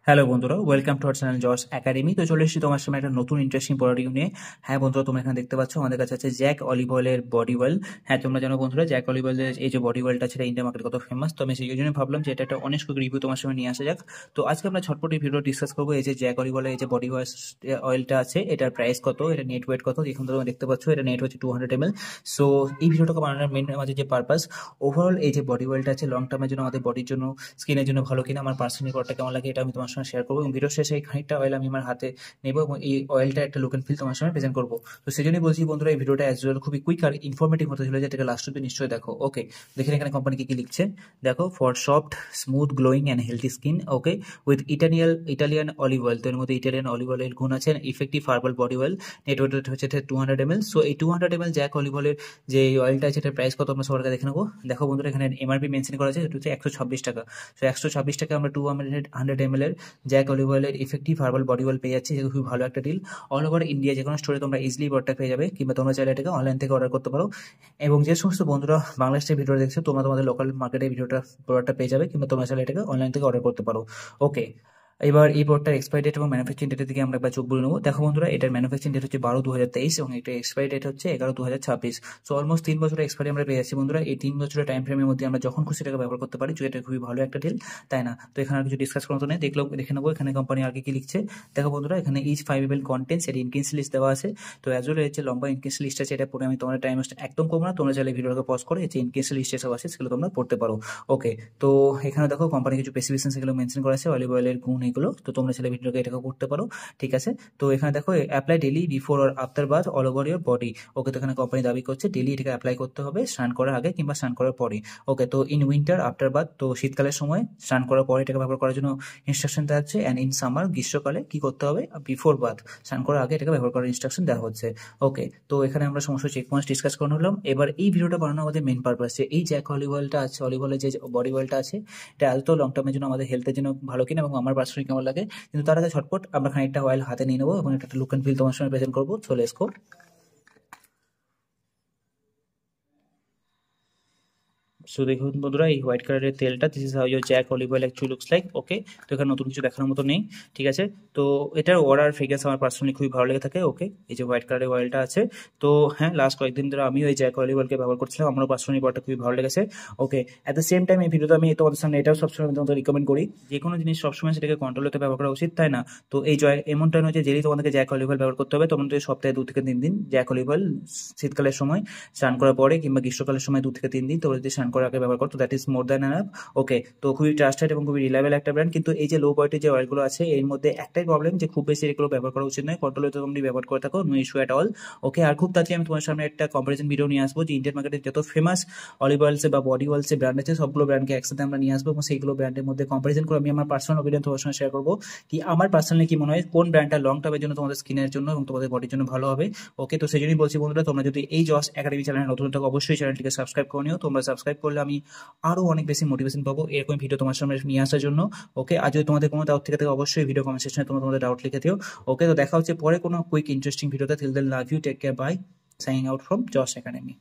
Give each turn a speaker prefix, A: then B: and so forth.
A: Hello বন্ধুরা, welcome to our channel Jos academy. তো চলে এসেছি তোমার সামনে একটা নতুন ইন্টারেস্টিং প্রোডাক্ট নিয়ে। হ্যাঁ বন্ধুরা, তোমরা এখানে দেখতে পাচ্ছ আমাদের কাছে আছে জ্যাক অলিভ অয়েলের বডি অয়েল। হ্যাঁ, তোমরা জানো বন্ধুরা, জ্যাক অলিভ অয়েলের এই যে বডি অয়েলটা সেটা ইন্ডিয়া মার্কেট কত ফেমাস। তো আমি সেই জন্য ভাবলাম যে এটা একটা অনেক রিভিউ তোমার সামনে নিয়ে আসা যাক। তো আজকে আমরা ঝটপট এই ভিডিও ডিসকাস করবো এই যে জ্যাক অলিভ অয়েলের এই যে বডি অয়েলটা আছে, এটার প্রাইস কত, এটা নেট ওয়েট কত। এখন তোমরা দেখতে পাচ্ছ এটা নেট হচ্ছে 200 ml। সো এই ভিডিওটাকে বানানোর মেন আমাদের যে পারপাস, ওভারঅল এই যে বডি অয়েলটা আছে লং টার্মের জন্য আমাদের বডির জন্য, স্কিনের জন্য ভালো কিনা, আমার পার্সোনালি প্রোডাক্টটা কেমন লাগে এটা আমি তোমার সঙ্গে শেয়ার করবো। এবং ভিডিও শেষে এই খানিকটা অয়েল আমি আমার হাতে নেবো এবং এই অয়েলটা একটা লুক এন্ড ফিল তোমার সামনে প্রেজেন্ট করবো। তো সেই জন্যই বলছি বন্ধুরা, এই ভিডিওটা অ্যাজ ওয়েল খুবই কুইক আর ইনফরমেটিভ হতে চলে, যেটাকে লাস্ট অব্দি নিশ্চয়ই দেখো। ওকে, দেখেন এখানে কোম্পানি কি লিখছে দেখো। For soft smooth glowing and healthy skin, okay, with Italian olive oil. তো এর মধ্যে ইটালিয়ান অলিভ অয়েলের গুণ আছে। Effective herbal body oil, net weight হচ্ছে 200 ml। সো এই 200 ml জ্যাক অলিভ অয়েলের যে অয়েলটা আছে এটার প্রাইস কত আমরা সবার দেখে নেবো। দেখো বন্ধুরা, এখানে এমআরপি মেনশন করা আছে, এটা হচ্ছে 126 টাকা। তো 126 টাকা আমরা 200 ml এর জ্যাক অলিভ অয়েলের ইফেক্টিভ হার্বাল বডি অয়েল পেয়ে যাচ্ছে, যেটা খুবই ভালো একটা ডিল। অল ওভার ইন্ডিয়া যে কোনো স্টোরে তোমরা ইজিলি প্রোডাক্টটা পেয়ে যাবে, কিংবা তোমরা চাইলে এটাকে অনলাইন থেকে অর্ডার করতে পারো। এবং যে সমস্ত বন্ধুরা বাংলাদেশের ভিডিও দেখছো, তোমরা তোমাদের লোকাল মার্কেটে প্রোডাক্টটা পেয়ে যাবে, কিংবা তোমরা চাইলে এটাকে অনলাইন থেকে অর্ডার করতে পারো। ওকে, এবার এই প্রোডাক্টের এক্সপায়ারি ডেট এবং ম্যানুফ্যাকচারিং ডেটের দিকে আমরা একবার চোখ বুলে নেবো। দেখো বন্ধুরা, এটার ম্যানুফ্যাকচারিং ডেট হচ্ছে 12/2023 এবং এটা এক্সপায়ারি ডেট হচ্ছে 11/2026। সো অলমোস্ট 3 বছরের এক্সপায়ারি আমরা পেয়ে যাচ্ছি বন্ধুরা। এই 3 বছরের টাইম ফ্রেমের মধ্যে আমরা যখন খুশি টাকা ব্যবহার করতে পারি, যেটা খুবই ভালো একটা ডিল, তাই না? তো এখানে আর কিছু ডিসকাস করার মতো নেই, দেখে নেবো এখানে কোম্পানি আগে কি লিখছে। দেখো বন্ধুরা, এখানে ইচ 5 ml কন্টেন্টস এর ইনগ্রিডিয়েন্টস লিস্ট দেওয়া আছে। তো অ্যাজ ওয়েল যে লম্বা ইনগ্রিডিয়েন্টস লিস্ট আছে, এটা পড়ে আমি তোমাদের টাইম একদম কম না। তোমরা চাইলে ভিডিওটাকে পজ করে যে ইনগ্রিডিয়েন্টস লিস্ট সব আছে সেগুলো তোমরা পড়তে পারো। ওকে, তো এখানে দেখো কোম্পানি কিছু স্পেসিফিকেশন এগুলো মেনশন করা আছে, অলিভ অয়েলের গুণ এগুলো। তো তোমরা চাইলে ভিডিওকে এটাকে করতে পারো, ঠিক আছে। তো এখানে দেখো apply daily before or after bath all over your body. Okay, তো এখানে কোম্পানি দাবি করছে ডেলি এটাকে অ্যাপ্লাই করতে হবে, স্নান করার আগে কিংবা স্নান করার পরে। ওকে, তো ইন উইন্টার আফটার বাথ, তো শীতকালের সময় স্নান করার পরে এটাকে ব্যবহার করার জন্য ইনস্ট্রাকশন দেওয়া হচ্ছে। অ্যান্ড ইন সামার, গ্রীষ্মকালে কি করতে হবে, বিফোর বাথ, স্নান করার আগে এটাকে ব্যবহার করার ইনস্ট্রাকশন দেওয়া হচ্ছে। ওকে, তো এখানে আমরা সমস্ত চেক পয়েন্ট ডিসকাস করে নিলাম। এবার এই ভিডিওটা বানানো আমাদের মেন পারপাস, যে এই জ্যাক অলিভ অয়েলটা আছে, অলিভ অয়েলের যে বডি অয়েলটা আছে, এটা এত লং টার্মের জন্য আমাদের হেলথের জন্য ভালো কিনা এবং আমার পার্সোনালি কেমন লাগে। কিন্তু তার আগে ঝটপট আমরা খানিকটা অয়েল হাতে নিয়ে নেবো এবং একটা লুক এন্ড ফিল তোমার সঙ্গে প্রেজেন্ট করবো। চলে এসো। সো দেখুন বন্ধুরা, এই হোয়াইট কালারের তেলটা, this is how your Jack olive oil actually looks like. Okay, তো এখানে নতুন কিছু দেখানোর মতো নেই, ঠিক আছে। তো এটার অর্ডার ফ্রেগ্রেন্স আমার পার্সোনালি খুবই ভালো লেগে থাকে। ওকে, এই যে হোয়াইট কালারের অয়েলটা আছে, তো হ্যাঁ, লাস্ট কয়েকদিন ধরে আমিও এই জ্যাক অলিভ অয়েলকে ব্যবহার করছিলাম, আমারও পার্সোনালি প্রোডাক্টটা খুবই ভালো লেগেছে। ওকে, অ্যাট দ্য সেম টাইম এই ভিডিওতে আমি তোমাদের সামনে এটাও সবসময় তোমাদের রিকমেন্ড করি, যে কোনো জিনিস সবসময় সেটাকে কন্ট্রোলতে ব্যবহার করা উচিত, তাই না? তো এই জয় এমনটা নয় যে যেই তোমাদেরকে জ্যাক অলিভ অয়েল ব্যবহার করতে হবে, তোমাদের সপ্তাহে 2 থেকে 3 দিন জ্যাক অলিভ অয়েল শীতকালের সময় স্নান করার পরে, কিংবা গ্রীষ্মকালের সময় 2 থেকে 3 দিন তোমরা যদি স্নান করার আগে ব্যবহার করো, that is more than enough. Okay, তো খুবই ট্রাস্টেড এবং খুবই রিলায়েবল একটা ব্র্যান্ড। কিন্তু এই যে লো কোয়ালিটির যে অয়েলগুলো আছে, এর মধ্যে একটাই প্রবলেম, যে খুব বেশি এগুলো ব্যবহার করা উচিত নয়। কন্ট্রোলে তো তোমরা ব্যবহার করে থাকো, নো ইস্যু অ্যাট অল। ওকে, আর খুব তাড়াতাড়ি আমি তোমার সামনে একটা কম্পারিজন ভিডিও নিয়ে আসবো, যে ইন্ডিয়ান মার্কেটে যত ফেমাস অলিভ অয়েলসে বা বডি অয়েলসে ব্র্যান্ড আছে, সবগুলো ব্র্যান্ডকে একসাথে আমরা নিয়ে আসবো এবং সেইগুলো ব্র্যান্ডের মধ্যে কম্পারিজন করে আমি আমার পার্সোনাল অপিনিয়ন তোমার সঙ্গে শেয়ার করবো, কি আমার পার্সোনালি কি মনে হয় কোন ব্র্যান্ডটা লং টার্মের জন্য তোমাদের স্কিনের জন্য এবং তোমাদের বডির জন্য ভালো হবে। ওকে, তো সেই জন্যই বলছি বন্ধুরা, তোমরা যদি এই জস একাডেমি চ্যানেলে নতুন থাকো, অবশ্যই চ্যানেলটিকে সাবস্ক্রাইব করে নিও। তোমরা সাবস্ক্রাইব করলে আমি আরো অনেক বেশি মোটিভেশন পাবো এরকম ভিডিও তোমার সামনে নিয়ে আসার জন্য। ওকে, আর যদি তোমাদের কোনো ডাউট থেকে অবশ্যই ভিডিও কমেন্ট সেকশনে তোমরা তোমাদের ডাউট লিখে দিও। ওকে, তো দেখা হচ্ছে পরে কোনো কুইক ইন্টারেস্টিং ভিডিওতে। Till then, love you, take care, bye, signing out from Jos academy.